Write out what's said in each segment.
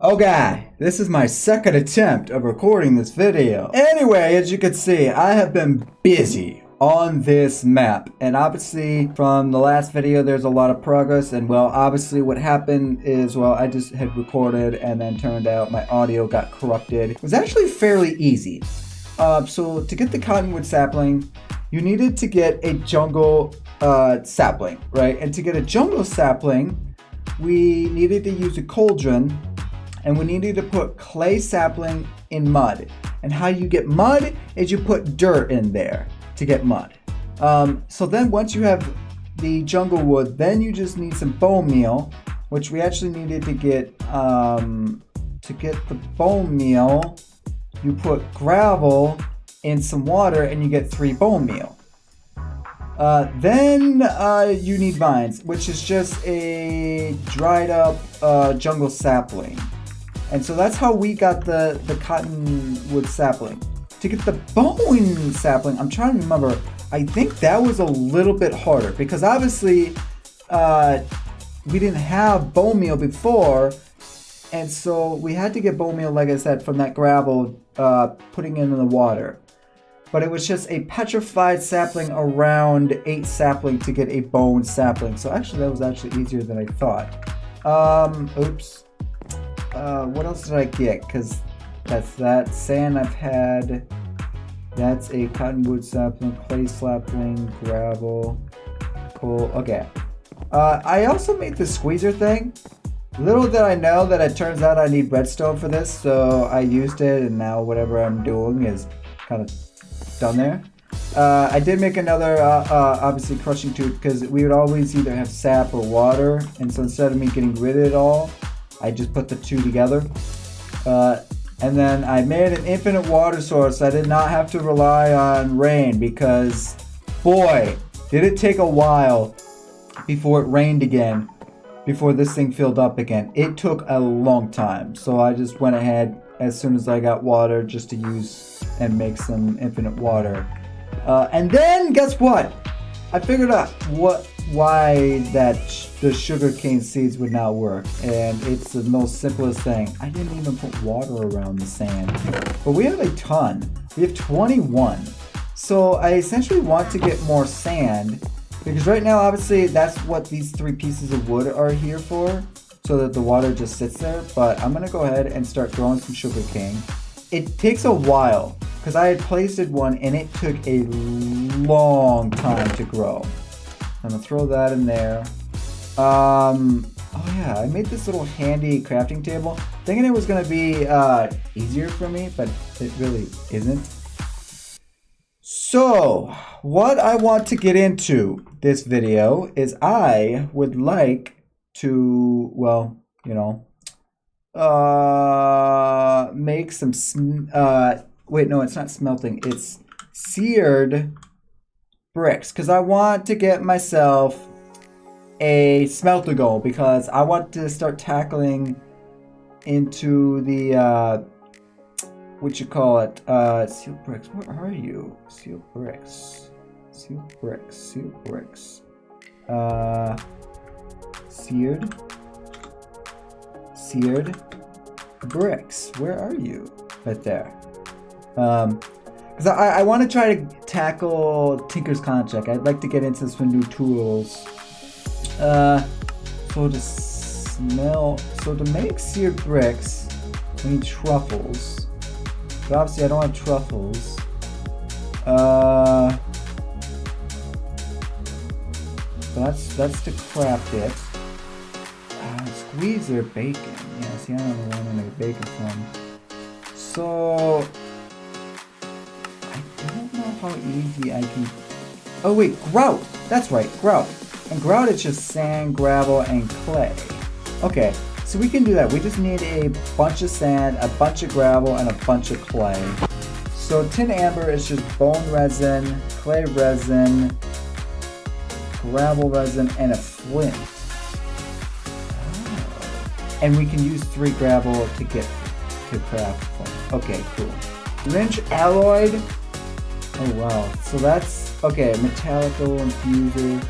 Okay, this is my second attempt of recording this video. Anyway, as you can see, I have been busy on this map, and obviously from the last video there's a lot of progress, and well, obviously what happened is, well, I just had recorded and then turned out my audio got corrupted. It was actually fairly easy. So to get the cottonwood sapling, you needed to get a jungle sapling, right? And to get a jungle sapling, we needed to use a cauldron, and we needed to put clay sapling in mud. And how you get mud is you put dirt in there to get mud. So then once you have the jungle wood, then you just need some bone meal, which we actually needed to get the bone meal, you put gravel in some water and you get 3 bone meal. Then you need vines, which is just a dried up jungle sapling. And so that's how we got the cottonwood sapling. To get the bone sapling, I'm trying to remember, I think that was a little bit harder because obviously we didn't have bone meal before, and so we had to get bone meal, like I said, from that gravel, putting it in the water. But it was just a petrified sapling around 8 sapling to get a bone sapling. So actually that was actually easier than I thought. Oops. What else did I get? Because that's that. Sand I've had. That's a cottonwood sapling, clay sapling, gravel, coal. Okay. I also made the squeezer thing. Little did I know that it turns out I need redstone for this, so I used it, and now whatever I'm doing is kind of done there. I did make another, obviously, crushing tube, because we would always either have sap or water, and so instead of me getting rid of it all, I just put the 2 together. And then I made an infinite water source. I did not have to rely on rain because, boy, did it take a while before it rained again, before this thing filled up again. It took a long time. So I just went ahead as soon as I got water just to use and make some infinite water. And then guess what? I figured out why the sugarcane seeds would not work, and it's the most simplest thing. I didn't even put water around the sand, but we have a ton. We have 21. So I essentially want to get more sand, because right now obviously that's what these 3 pieces of wood are here for, so that the water just sits there. But I'm gonna go ahead and start growing some sugarcane. It takes a while, because I had planted one and it took a long time to grow. I'm gonna throw that in there. Oh yeah, I made this little handy crafting table, thinking it was gonna be easier for me, but it really isn't. So, what I want to get into this video is I would like to, well, you know, make some, wait, no, it's not smelting, it's seared bricks, because I want to get myself a smelter goal, because I want to start tackling into the what you call it, sealed bricks. Where are you? Sealed bricks, sealed bricks, sealed bricks, seared bricks. Where are you? Right there. Because I want to try to tackle Tinker's Contract. I'd like to get into some new tools. So to make seared bricks, we need truffles. But obviously I don't have truffles. So that's to craft it. Squeezer bacon. Yeah, see, I don't know where I'm gonna make bacon from. So I don't know how easy I can. Oh wait, grout. That's right, grout. And grout is just sand, gravel, and clay. Okay, so we can do that. We just need a bunch of sand, a bunch of gravel, and a bunch of clay. So tin amber is just bone resin, clay resin, gravel resin, and a flint. Oh. And we can use 3 gravel to craft flint. Okay, cool. Lynch alloyed. Oh wow. So that's okay. Metallical infuser.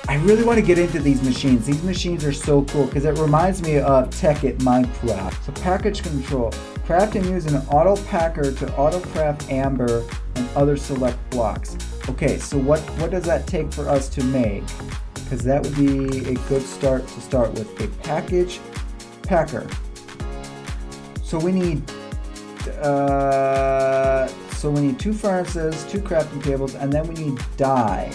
I really want to get into these machines. These machines are so cool because it reminds me of tech at Minecraft. So package control. Craft and use an auto packer to auto craft amber and other select blocks. Okay, so what does that take for us to make? Because that would be a good start to start with. A package packer. So we need 2 furnaces, 2 crafting tables, and then we need dye.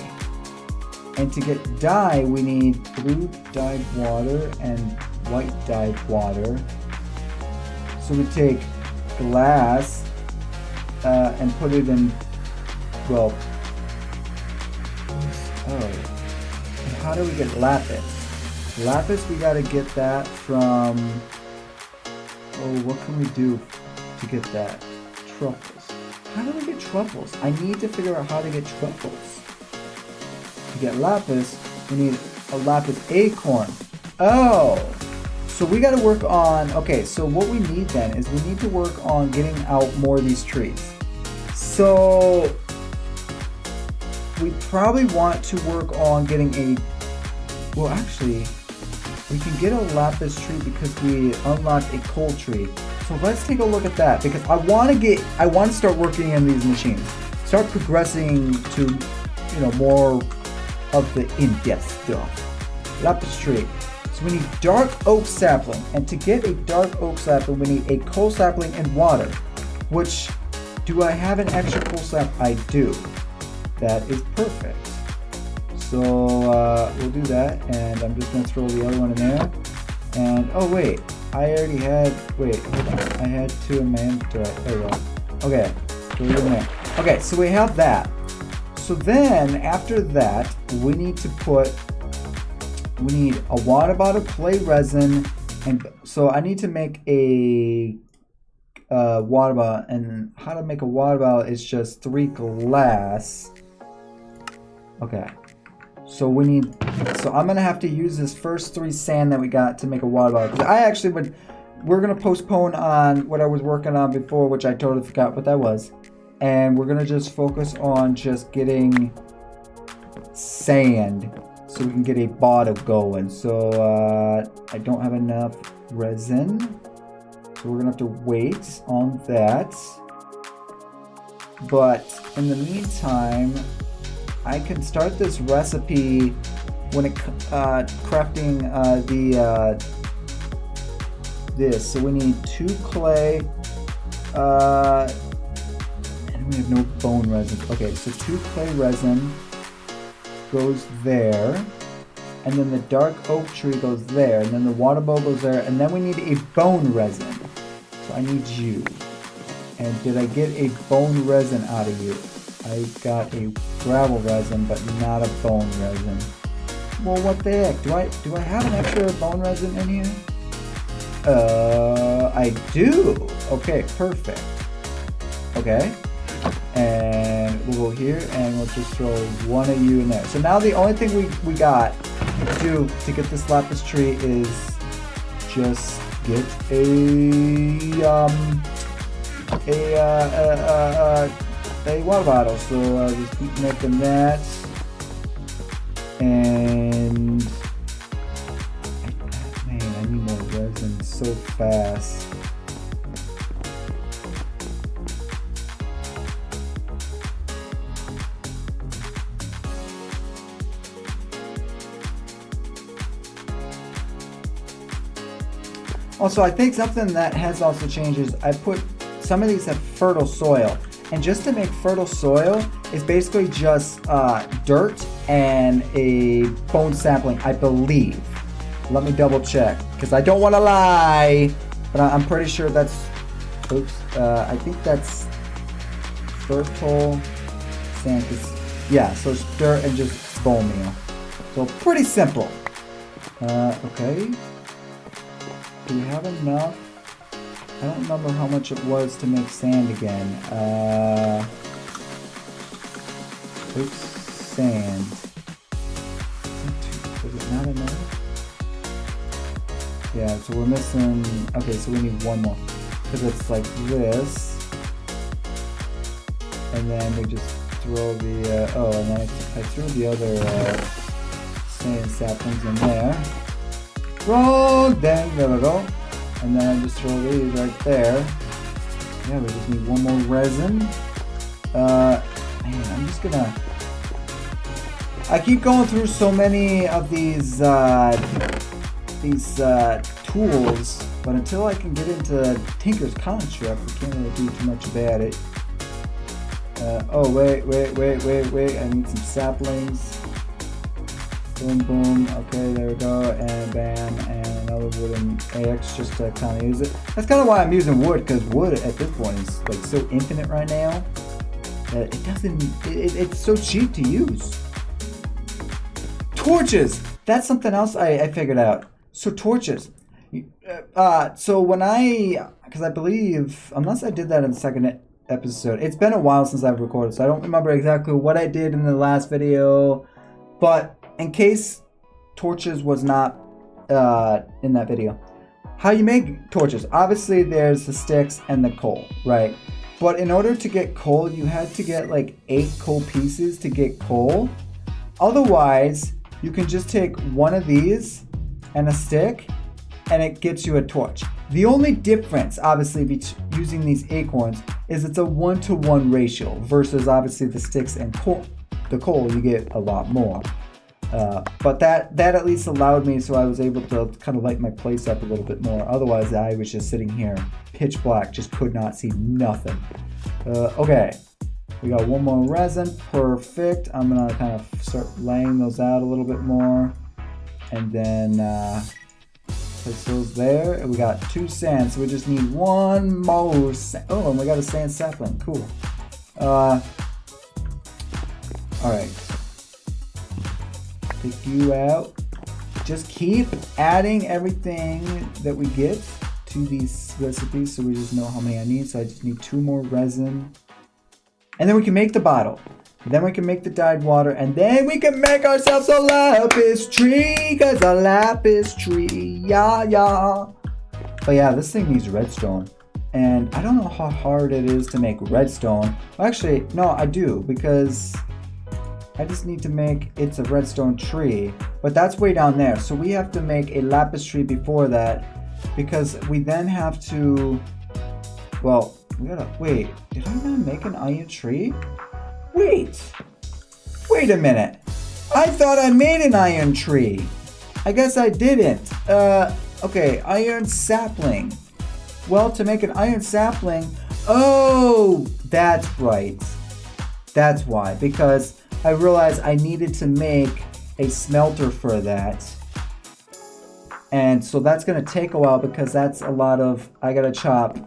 And to get dye, we need blue dyed water and white dyed water. So we take glass and put it in, well, and how do we get lapis? Lapis, we gotta get that from, what can we do to get that? Truffles. How do we get truffles? I need to figure out how to get truffles. To get lapis, we need a lapis acorn. Oh! So we gotta work on, okay, so what we need then is we need to work on getting out more of these trees. So we probably want to work on getting a, well actually, we can get a lapis tree because we unlocked a coal tree. So let's take a look at that because I want to start working in these machines. Start progressing to, more of the in-depth stuff. Lapis tree. So we need dark oak sapling, and to get a dark oak sapling, we need a coal sapling and water. Which, do I have an extra coal sap? I do. That is perfect. So we'll do that, and I'm just gonna throw the other one in there. And oh wait, I already had. Wait, hold on. I had 2 in my inventory. There we go. Okay, throw it in there. Okay, so we have that. So then after that, we need a water bottle, clay resin, and so I need to make a water bottle. And how to make a water bottle is just 3 glass. Okay, so I'm gonna have to use this first 3 sand that we got to make a water bottle. Because we're gonna postpone on what I was working on before, which I totally forgot what that was. And we're gonna just focus on just getting sand so we can get a bottle going. So I don't have enough resin, so we're gonna have to wait on that. But in the meantime, I can start this recipe when it crafting this. So we need 2 clay. We have no bone resin. Okay, so 2 clay resin goes there, and then the dark oak tree goes there, and then the water bowl goes there, and then we need a bone resin. So I need you. And did I get a bone resin out of you? I got a gravel resin, but not a bone resin. Well, what the heck? Do I have an extra bone resin in here? I do. Okay, perfect. Okay. And we'll go here and we'll just throw 1 of you in there. So now the only thing we got to do to get this lapis tree is just get a water bottle. So just keep making that. And man, I need more resin so fast. Also, I think something that has also changed is I put some of these have fertile soil, and just to make fertile soil is basically just dirt and a bone sapling, I believe. Let me double check because I don't want to lie, but I'm pretty sure that's. Oops, I think that's fertile sand. Yeah, so it's dirt and just bone meal. So pretty simple. Okay. Do we have enough? I don't remember how much it was to make sand again. Oops, sand. Was it not enough? Yeah, so we're missing. Okay, so we need 1 more. Because it's like this. And then we just throw the. And then I threw the other sand saplings in there. Roll, dang, there we go. And then I just throw these right there. Yeah, we just need one more resin. Man, I'm just gonna... I keep going through so many of these tools, but until I can get into Tinker's construct, we can't really do too much about it. Oh, wait, I need some saplings. Boom, boom, okay, there we go, and bam, and another wooden axe just to kind of use it. That's kind of why I'm using wood, because wood at this point is like so infinite right now that it doesn't, it's so cheap to use. Torches! That's something else I figured out. So torches. So when because I believe, unless I did that in the second episode, it's been a while since I've recorded, so I don't remember exactly what I did in the last video, but in case torches was not in that video, how you make torches. Obviously there's the sticks and the coal, right? But in order to get coal, you had to get like 8 coal pieces to get coal. Otherwise, you can just take one of these and a stick and it gets you a torch. The only difference, obviously, using these acorns is it's a 1-to-1 ratio versus obviously the sticks and the coal, you get a lot more. But that at least allowed me, so I was able to kind of light my place up a little bit more. Otherwise, I was just sitting here pitch black, just could not see nothing. Okay, we got one more resin, perfect. I'm gonna kind of start laying those out a little bit more, and then place those there. And we got 2 sand, so we just need one more. Oh, and we got a sand sapling. Cool. All right. Take you out. Just keep adding everything that we get to these recipes, so we just know how many I need. So I just need 2 more resin, and then we can make the bottle. Then we can make the dyed water, and then we can make ourselves a lapis tree, cause a lapis tree, yeah. But yeah, this thing needs redstone, and I don't know how hard it is to make redstone. Actually, no, I do, because I just need to make it's a redstone tree, but that's way down there. So we have to make a lapis tree before that, because we then have to, well, we gotta, wait, did I not make an iron tree? Wait a minute. I thought I made an iron tree. I guess I didn't. Okay, iron sapling. Well, to make an iron sapling, oh, that's right. That's why, because I realized I needed to make a smelter for that. And so that's gonna take a while, because that's a lot of, I gotta chop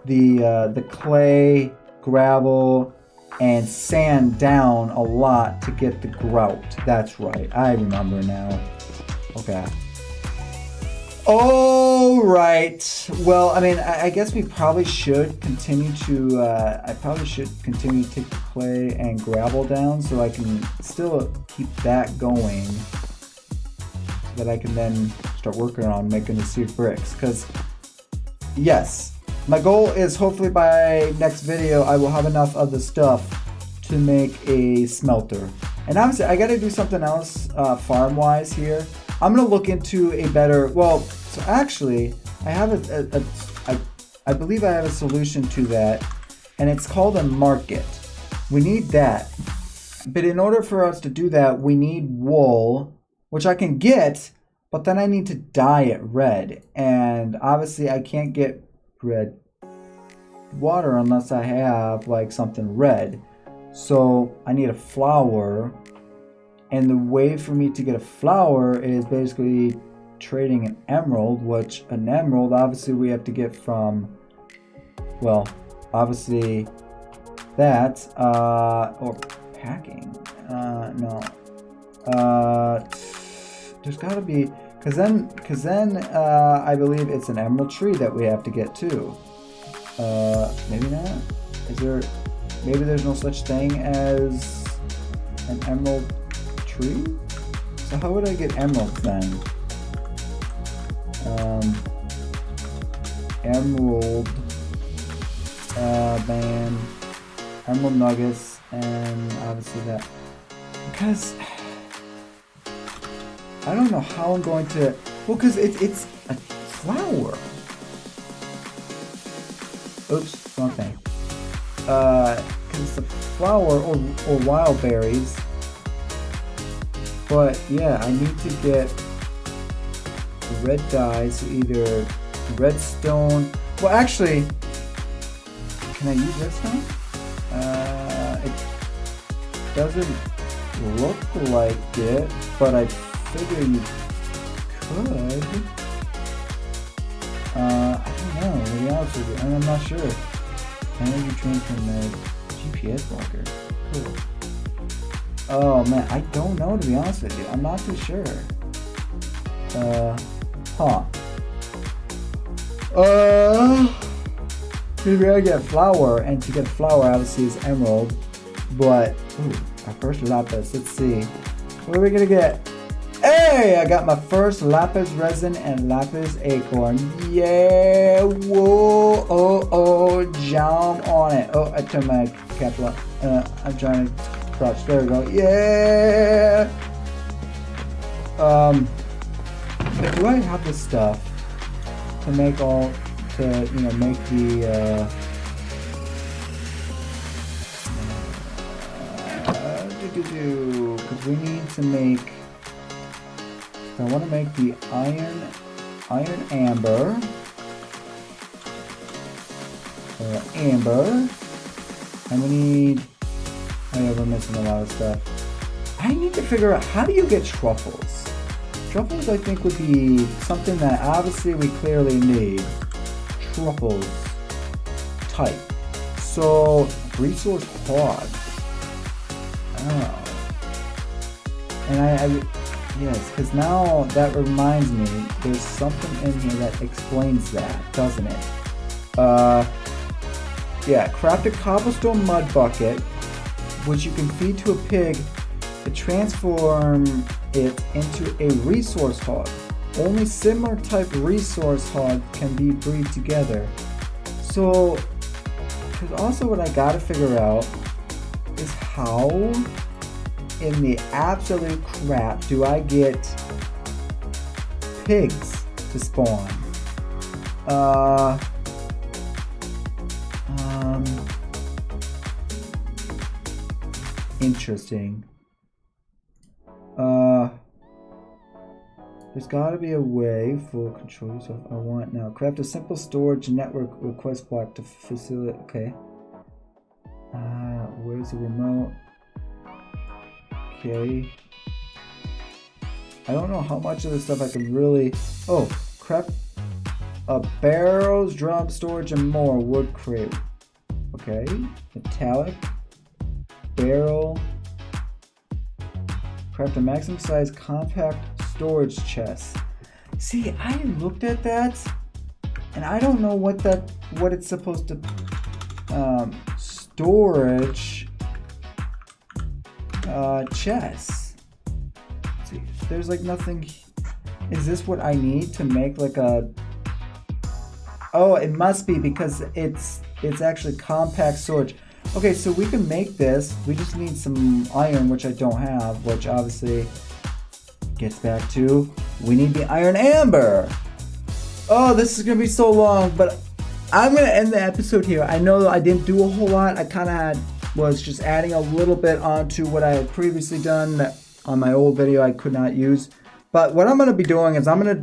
the clay, gravel, and sand down a lot to get the grout. That's right, I remember now. Okay. All right. Well, I mean, I guess we probably should continue to, I probably should continue to take the clay and gravel down so I can still keep that going, so that I can then start working on making the seed bricks. Because, yes, my goal is hopefully by next video I will have enough of the stuff to make a smelter. And obviously I gotta do something else farm-wise here. I'm gonna look into a better, well, so actually I have I believe I have a solution to that, and it's called a market. We need that. But in order for us to do that, we need wool, which I can get, but then I need to dye it red. And obviously I can't get red water unless I have like something red. So I need a flower, and the way for me to get a flower is basically trading an emerald, which an emerald obviously we have to get from, well, obviously that, or packing, no, there's gotta be, cause then I believe it's an emerald tree that we have to get too. Maybe not, is there, maybe there's no such thing as an emerald tree? So how would I get emeralds then? Emerald, man, emerald nuggets, and obviously that, because I don't know how I'm going to... Well, because it's a flower. Oops, wrong thing. Because it's a flower or wild berries. But yeah, I need to get red dye, so either redstone. Well, actually, can I use redstone? It doesn't look like it, but I figure you could. I don't know, to be honest with you, and I'm not sure. Energy transfer mode, GPS blocker. Cool. Oh man, I don't know, to be honest with you. I'm not too sure. Maybe I get flower, and to get flower obviously is emerald. But our first lapis, let's see. What are we gonna get? Hey, I got my first lapis resin and lapis acorn. Yeah, whoa, oh, jump on it. Oh, I turned my capital. I'm trying to crouch. There we go. Yeah. But do I have the stuff to make make the because we need to make. I want to make the iron amber, and we need. Oh yeah, we're missing a lot of stuff. I need to figure out how do you get truffles. Truffles, I think, would be something that obviously we clearly need. Truffles type. So resource hog. Oh. And yes, because now that reminds me, there's something in here that explains that, doesn't it? Yeah, craft a cobblestone mud bucket, which you can feed to a pig to transform it into a resource hog. Only similar type resource hog can be breed together. So, because also what I gotta figure out is how in the absolute crap do I get pigs to spawn? Interesting. There's gotta be a way for control yourself. I want now. Craft a simple storage network request block to facilitate. Okay. Where's the remote? Okay. I don't know how much of this stuff I can really. Oh, craft barrels, drum storage, and more. Wood crate. Okay. Metallic. Barrel. Craft a maximum size compact storage chest. See, I looked at that, and I don't know what it's supposed to. Storage. Chest. Let's see, there's like nothing. Is this what I need to make like a? Oh, it must be because it's actually compact storage. Okay, so we can make this. We just need some iron, which I don't have, which obviously gets back to we need the iron amber. Oh, this is gonna be so long, but I'm gonna end the episode here. I know I didn't do a whole lot. I kind of was just adding a little bit onto what I had previously done that on my old video I could not use. But what I'm going to be doing is I'm going to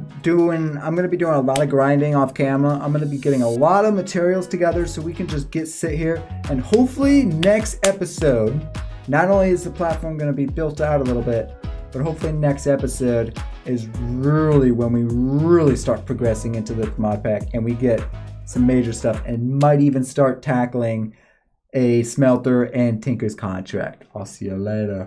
be doing a lot of grinding off camera. I'm going to be getting a lot of materials together so we can just sit here, and hopefully next episode, not only is the platform going to be built out a little bit, but hopefully next episode is really when we really start progressing into the mod pack and we get some major stuff and might even start tackling a smelter and tinker's contract. I'll see you later.